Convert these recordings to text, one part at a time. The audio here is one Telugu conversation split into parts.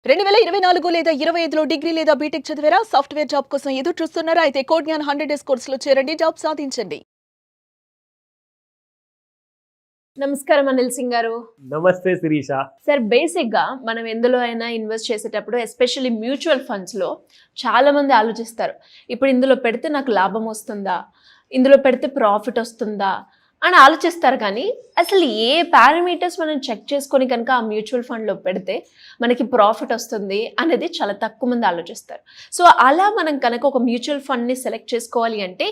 2024 లేదా 25లో డిగ్రీ లేదా బీటెక్ చదివారా? సాఫ్ట్వేర్ జాబ్ కోసం ఎదురు చూస్తున్నారా? అయితే కోడ్ జ్ఞాన్ 100 డేస్ కోర్సులో చేరండి, జాబ్ సాధించండి. నమస్కారం అనిల్ సింగ్ గారు. నమస్తే శిరీష. సార్, బేసిక్ గా మనం ఎందులో అయినా ఇన్వెస్ట్ చేసేటప్పుడు ఎస్పెషల్లీ మ్యూచువల్ ఫండ్స్ లో చాలా మంది ఆలోచిస్తారు, ఇప్పుడు ఇందులో పెడితే నాకు లాభం వస్తుందా, ఇందులో పెడితే ప్రాఫిట్ వస్తుందా అని ఆలోచిస్తారు. కానీ అసలు ఏ పారామీటర్స్ మనం చెక్ చేసుకొని కనుక ఆ మ్యూచువల్ ఫండ్లో పెడితే మనకి ప్రాఫిట్ వస్తుంది అనేది చాలా తక్కువ మంది ఆలోచిస్తారు. సో అలా మనం కనుక ఒక మ్యూచువల్ ఫండ్ని సెలెక్ట్ చేసుకోవాలి అంటే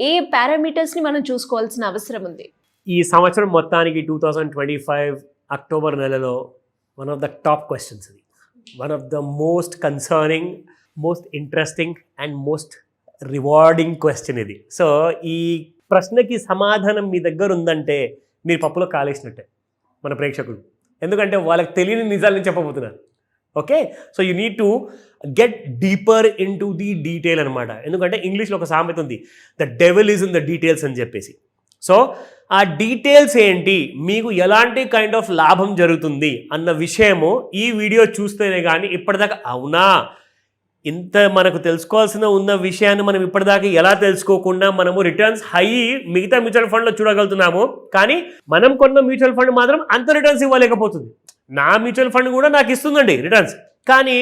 ఏ పారామీటర్స్ని మనం చూసుకోవాల్సిన అవసరం ఉంది? ఈ సంవత్సరం మొత్తానికి 2025 అక్టోబర్ నెలలో one of the top questions ఇది. One of the most concerning, most interesting and most rewarding question ఇది. సో ఈ ప్రశ్నకి సమాధానం మీ దగ్గర ఉందంటే మీరు పప్పులో కాలేసినట్టే మన ప్రేక్షకులు, ఎందుకంటే వాళ్ళకి తెలియని నిజాలని చెప్పబోతున్నారు. Okay, so you need to get deeper into the detail అనమాట. ఎందుకంటే ఇంగ్లీష్లో ఒక సామెత ఉంది, the devil is in the details అని చెప్పేసి. సో ఆ డీటెయిల్స్ ఏంటి, మీకు ఎలాంటి కైండ్ ఆఫ్ లాభం జరుగుతుంది అన్న విషయము ఈ వీడియో చూస్తేనే కానీ ఇప్పటిదాకా అవునా ఇంత మనకు తెలుసుకోవాల్సిన ఉన్న విషయాన్ని మనం ఇప్పటిదాకా ఎలా తెలుసుకోకుండా మనము రిటర్న్స్ హై మిగతా మ్యూచువల్ ఫండ్లో చూడగలుగుతున్నాము, కానీ మనం కొన్న మ్యూచువల్ ఫండ్ మాత్రం అంత రిటర్న్స్ ఇవ్వలేకపోతుంది. నా మ్యూచువల్ ఫండ్ కూడా నాకు ఇస్తుందండి రిటర్న్స్, కానీ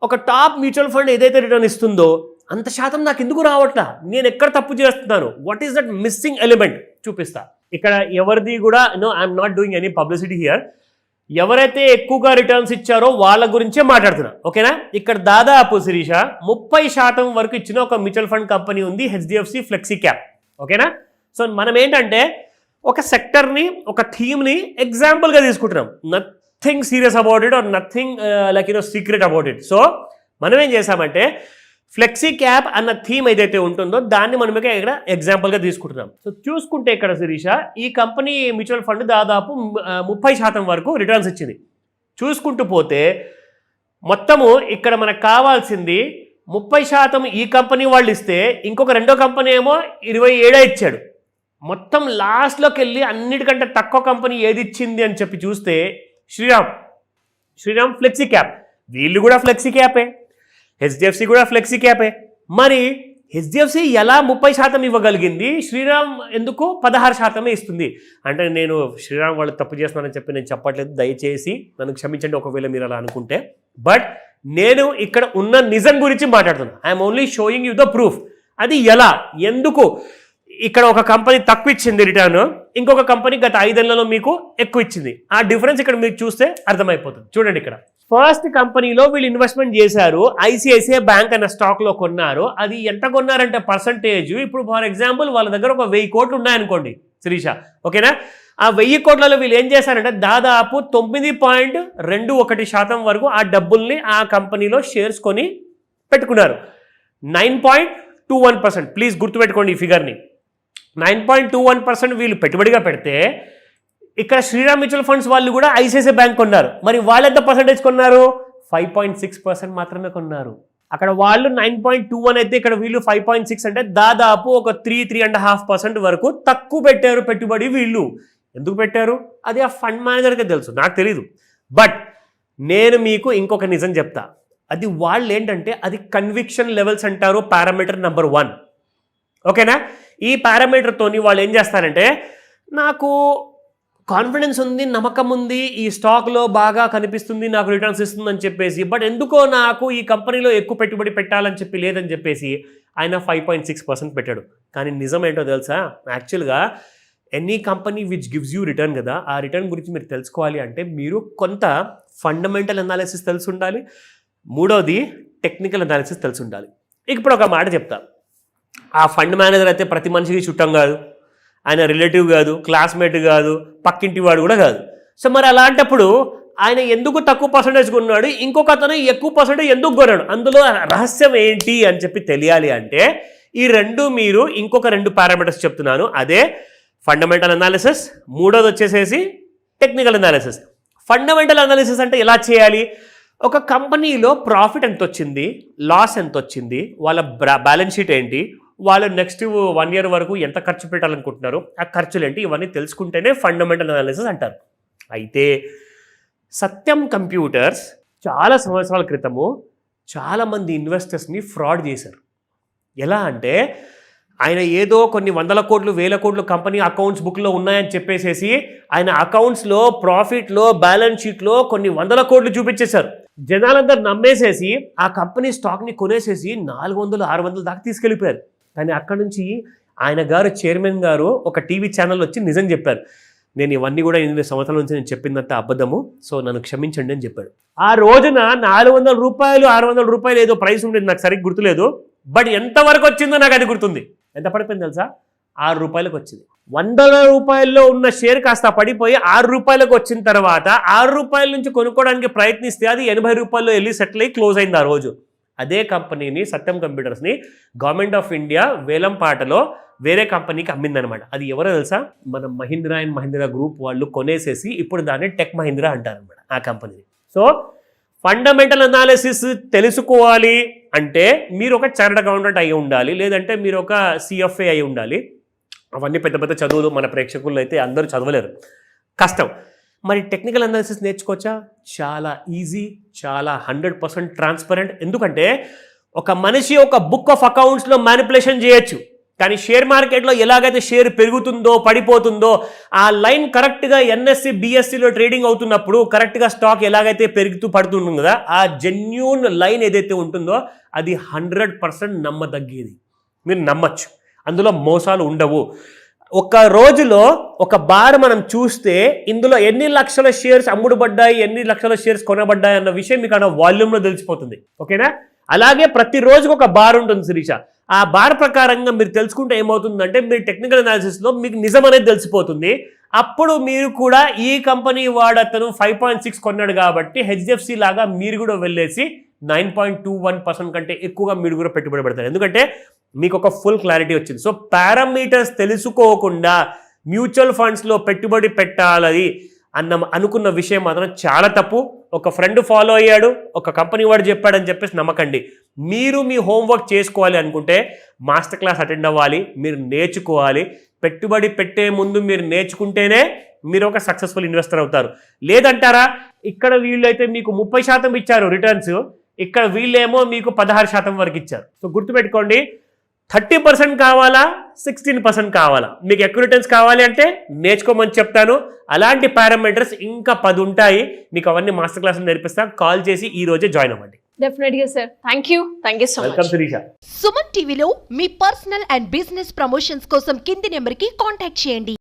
ఒక టాప్ మ్యూచువల్ ఫండ్ ఏదైతే రిటర్న్ ఇస్తుందో అంత శాతం నాకు ఎందుకు రావట్లా, నేను ఎక్కడ తప్పు చేస్తున్నాను, what is that missing element చూపిస్తా. ఇక్కడ ఎవరిది కూడా I'm not doing any publicity here. ఎవరైతే ఎక్కువగా రిటర్న్స్ ఇచ్చారో వాళ్ళ గురించే మాట్లాడుతున్నా, ఓకేనా. ఇక్కడ దాదాపు శిరీష 30% వరకు ఇచ్చిన ఒక మ్యూచువల్ ఫండ్ కంపెనీ ఉంది, HDFC ఫ్లెక్సీ క్యాప్, ఓకేనా. సో మనం ఏంటంటే ఒక సెక్టర్ని, ఒక థీమ్ని ఎగ్జాంపుల్గా తీసుకుంటున్నాం, nothing serious about it or nothing like secret about it. So మనం ఏం చేసామంటే ఫ్లెక్సీ క్యాప్ అన్న థీమ్ ఏదైతే ఉంటుందో దాన్ని మనం ఇక్కడ ఎగ్జాంపుల్గా తీసుకుంటున్నాం. సో చూసుకుంటే ఇక్కడ శిరీష ఈ కంపెనీ మ్యూచువల్ ఫండ్ దాదాపు 30% వరకు రిటర్న్స్ ఇచ్చింది. చూసుకుంటూ పోతే మొత్తము ఇక్కడ మనకు కావాల్సింది 30% ఈ కంపెనీ వాళ్ళు ఇస్తే ఇంకొక రెండో కంపెనీ ఏమో 27 ఇచ్చాడు. మొత్తం లాస్ట్లోకి వెళ్ళి అన్నిటికంటే తక్కువ కంపెనీ ఏది ఇచ్చింది అని చెప్పి చూస్తే శ్రీరామ్ ఫ్లెక్సీ క్యాప్, వీళ్ళు కూడా ఫ్లెక్సీ క్యాపే, HDFC కూడా ఫ్లెక్సీ క్యాపే. మరి HDFC ఎలా 30% ఇవ్వగలిగింది, శ్రీరామ్ ఎందుకు 16% ఇస్తుంది అంటే, నేను శ్రీరామ్ వాళ్ళు తప్పు చేస్తున్నానని చెప్పి నేను చెప్పట్లేదు, దయచేసి నన్ను క్షమించండి ఒకవేళ మీరు అలా అనుకుంటే. బట్ నేను ఇక్కడ ఉన్న నిజం గురించి మాట్లాడుతున్నాను. I'm only showing you the proof. అది ఎలా, ఎందుకు ఇక్కడ ఒక కంపెనీ తక్కువ ఇచ్చింది రిటర్న్, ఇంకొక కంపెనీ గత 5 ఏళ్లలో మీకు ఎక్కువ ఇచ్చింది. ఆ డిఫరెన్స్ ఇక్కడ మీరు చూస్తే అర్థమైపోతుంది. చూడండి, ఇక్కడ ఫస్ట్ కంపెనీలో వీళ్ళు ఇన్వెస్ట్మెంట్ చేశారు, ICICI బ్యాంక్ అన్న స్టాక్లో కొన్నారు. అది ఎంత కొన్నారంటే పర్సంటేజ్, ఇప్పుడు ఫర్ ఎగ్జాంపుల్ వాళ్ళ దగ్గర ఒక 1000 కోట్లు ఉన్నాయనుకోండి శిరీష, ఓకేనా. ఆ 1000 కోట్లలో వీళ్ళు ఏం చేశారంటే దాదాపు 9.21% వరకు ఆ డబ్బుల్ని ఆ కంపెనీలో షేర్స్ కొని పెట్టుకున్నారు. 9.21%, ప్లీజ్ గుర్తుపెట్టుకోండి ఈ ఫిగర్ని. 9.21% వీళ్ళు పెట్టుబడిగా పెడితే ఇక్కడ శ్రీరామ్ మ్యూచువల్ ఫండ్స్ వాళ్ళు కూడా ICICI బ్యాంక్ కొన్నారు. మరి వాళ్ళు ఎంత పర్సెంటేజ్ కొన్నారు, 5.6% మాత్రమే కొన్నారు. అక్కడ వాళ్ళు 9.21 అయితే ఇక్కడ వీళ్ళు 5.6, అంటే దాదాపు ఒక 3.5% వరకు తక్కువ పెట్టారు పెట్టుబడి. వీళ్ళు ఎందుకు పెట్టారు అది ఆ ఫండ్ మేనేజర్కే తెలుసు, నాకు తెలీదు. బట్ నేను మీకు ఇంకొక నిజం చెప్తా, అది వాళ్ళు ఏంటంటే అది కన్విక్షన్ లెవెల్స్ అంటారు, పారామీటర్ నెంబర్ 1, ఓకేనా. ఈ పారామీటర్తోని వాళ్ళు ఏం చేస్తారంటే, నాకు కాన్ఫిడెన్స్ ఉంది, నమ్మకం ఉంది, ఈ స్టాక్లో బాగా కనిపిస్తుంది, నాకు రిటర్న్స్ ఇస్తుంది అని చెప్పేసి, బట్ ఎందుకో నాకు ఈ కంపెనీలో ఎక్కువ పెట్టుబడి పెట్టాలని చెప్పి లేదని చెప్పేసి ఆయన 5.6% పెట్టాడు. కానీ నిజం ఏంటో తెలుసా, యాక్చువల్గా any company which gives you return కదా, ఆ రిటర్న్ గురించి మీరు తెలుసుకోవాలి అంటే మీరు కొంత ఫండమెంటల్ అనాలిసిస్ తెలిసి ఉండాలి, మూడోది టెక్నికల్ అనాలిసిస్ తెలిసి ఉండాలి. ఇప్పుడు ఒక మాట చెప్తా, ఆ ఫండ్ మేనేజర్ అయితే ప్రతి మనిషికి చుట్టం కాదు, ఆయన రిలేటివ్ కాదు, క్లాస్మేట్ కాదు, పక్కింటి వాడు కూడా కాదు. సో మరి అలాంటప్పుడు ఆయన ఎందుకు తక్కువ పర్సంటేజ్ కొన్నాడు, ఇంకొక అతను ఎక్కువ పర్సంటేజ్ ఎందుకు కొన్నాడు, అందులో రహస్యం ఏంటి అని చెప్పి తెలియాలి అంటే ఈ రెండు మీరు ఇంకొక 2 పారామీటర్స్ చెప్తున్నాను, అదే ఫండమెంటల్ అనాలిసిస్, మూడోది వచ్చేసేసి టెక్నికల్ అనాలిసిస్. ఫండమెంటల్ అనాలిసిస్ అంటే ఎలా చేయాలి, ఒక కంపెనీలో ప్రాఫిట్ ఎంత వచ్చింది, లాస్ ఎంత వచ్చింది, వాళ్ళ బ్యాలెన్స్ షీట్ ఏంటి, వాళ్ళు నెక్స్ట్ 1 year వరకు ఎంత ఖర్చు పెట్టాలనుకుంటున్నారు, ఆ ఖర్చులు ఏంటి, ఇవన్నీ తెలుసుకుంటేనే ఫండమెంటల్ అనాలిసిస్ అంటారు. అయితే సత్యం కంప్యూటర్స్ చాలా సంవత్సరాల క్రితము చాలామంది ఇన్వెస్టర్స్ని ఫ్రాడ్ చేశారు. ఎలా అంటే ఆయన ఏదో కొన్ని 100 కోట్లు 1000 కోట్లు కంపెనీ అకౌంట్స్ బుక్లో ఉన్నాయని చెప్పేసేసి ఆయన అకౌంట్స్లో ప్రాఫిట్లో బ్యాలెన్స్ షీట్లో కొన్ని 100 కోట్లు చూపించేశారు. జనాలందరూ నమ్మేసేసి ఆ కంపెనీ స్టాక్ని కొనేసేసి 400-600 దాకా తీసుకెళ్ళిపోయారు. కానీ అక్కడ నుంచి ఆయన గారు చైర్మన్ గారు ఒక టీవీ ఛానల్ వచ్చి నిజం చెప్పారు. నేను ఇవన్నీ కూడా 8 సంవత్సరాల నుంచి నేను చెప్పిందంతా అబద్ధము, సో నన్ను క్షమించండి అని చెప్పాడు. ఆ రోజున 400 రూపాయలు 600 రూపాయలు ఏదో ప్రైస్ ఉండేది, నాకు సరిగ్గా గుర్తులేదు. బట్ ఎంతవరకు వచ్చిందో నాకు అది గుర్తుంది. ఎంత పడిపోయింది తెలుసా? 6 రూపాయలకు వచ్చింది. 100 రూపాయల్లో ఉన్న షేర్ కాస్త పడిపోయి 6 రూపాయలకు వచ్చిన తర్వాత 6 రూపాయల నుంచి కొనుక్కోవడానికి ప్రయత్నిస్తే అది 80 రూపాయల్లో వెళ్ళి సెటిల్ అయ్యి క్లోజ్ అయింది ఆ రోజు. అదే కంపెనీని సత్యం కంప్యూటర్స్ని గవర్నమెంట్ ఆఫ్ ఇండియా వేలం పాటలో వేరే కంపెనీకి అమ్మిందనమాట. అది ఎవరో తెలుసా? మన మహీంద్రా అండ్ మహీంద్రా గ్రూప్ వాళ్ళు కొనేసేసి ఇప్పుడు దాన్ని టెక్ మహీంద్రా అంటారనమాట ఆ కంపెనీని. సో ఫండమెంటల్ అనాలిసిస్ తెలుసుకోవాలి అంటే మీరు ఒక చార్టర్డ్ అకౌంటెంట్ అయి ఉండాలి, లేదంటే మీరు ఒక సిఎఫ్ఏ అయి ఉండాలి. అవన్నీ పెద్ద పెద్ద చదువులు మన ప్రేక్షకులు అయితే అందరూ చదవలేరు, కష్టం. మరి టెక్నికల్ అనాలిసిస్ నేర్చుకోవచ్చా? చాలా ఈజీ, చాలా 100% ట్రాన్స్పరెంట్. ఎందుకంటే ఒక మనిషి ఒక బుక్ ఆఫ్ అకౌంట్స్లో మ్యానిపులేషన్ చేయొచ్చు, కానీ షేర్ మార్కెట్లో ఎలాగైతే షేర్ పెరుగుతుందో పడిపోతుందో ఆ లైన్ కరెక్ట్గా ఎన్ఎస్సి బిఎస్సిలో ట్రేడింగ్ అవుతున్నప్పుడు కరెక్ట్గా స్టాక్ ఎలాగైతే పెరుగుతూ పడుతుంటుంది కదా, ఆ జెన్యూన్ లైన్ ఏదైతే ఉంటుందో అది 100% నమ్మదగ్గేది. మీరు నమ్మచ్చు, అందులో మోసాలు ఉండవు. ఒక రోజులో ఒక బార్ మనం చూస్తే ఇందులో ఎన్ని లక్షల షేర్స్ అమ్ముడుబడ్డాయి, ఎన్ని లక్షల షేర్స్ కొనబడ్డాయి అన్న విషయం మీకు ఆ వాల్యూమ్లో తెలిసిపోతుంది. ఓకేనా? అలాగే ప్రతిరోజుకి ఒక బార్ ఉంటుంది శిరీష. ఆ బార్ ప్రకారంగా మీరు తెలుసుకుంటే ఏమవుతుందంటే మీరు టెక్నికల్ అనాలిసిస్లో మీకు నిజం అనేది తెలిసిపోతుంది. అప్పుడు మీరు కూడా ఈ కంపెనీ వాడతను 5.6 కొన్నాడు కాబట్టి హెచ్డిఎఫ్సి లాగా మీరు కూడా వెళ్ళేసి 9.21% కంటే ఎక్కువగా మీరు కూడా పెట్టుబడి పెడతారు. ఎందుకంటే మీకు ఒక ఫుల్ క్లారిటీ వచ్చింది. సో పారామీటర్స్ తెలుసుకోకుండా మ్యూచువల్ ఫండ్స్లో పెట్టుబడి పెట్టాలి అనుకున్న విషయం మాత్రం చాలా తప్పు. ఒక ఫ్రెండ్ ఫాలో అయ్యాడు, ఒక కంపెనీ వాడు చెప్పాడని చెప్పేసి నమ్మకండి. మీరు మీ హోంవర్క్ చేసుకోవాలి అనుకుంటే మాస్టర్ క్లాస్ అటెండ్ అవ్వాలి, మీరు నేర్చుకోవాలి. పెట్టుబడి పెట్టే ముందు మీరు నేర్చుకుంటేనే మీరు ఒక సక్సెస్ఫుల్ ఇన్వెస్టర్ అవుతారు. లేదంటారా? ఇక్కడ వీళ్ళైతే మీకు 30% ఇచ్చారు రిటర్న్స్, ఇక్కడ వీళ్ళేమో మీకు 16% వరకు ఇచ్చారు. సో గుర్తుపెట్టుకోండి, 30% కావాలా 16% కావాలా? మీకు ఎక్కువ రిటర్న్స్ కావాలి అంటే నేర్చుకోమని చెప్తాను. అలాంటి పారామీటర్స్ ఇంకా 10 ఉంటాయి. మీకు అవన్నీ మాస్టర్ క్లాసులు నేర్పిస్తాను. కాల్ చేసి ఈ రోజే జాయిన్ అవ్వండి. డెఫినెట్గా sir. Thank you so much. Welcome Shirisha. Suman టీవీలో మీ పర్సనల్ అండ్ బిజినెస్ ప్రమోషన్స్ కోసం కింది నెంబర్కి కాంటాక్ట్ చేయండి.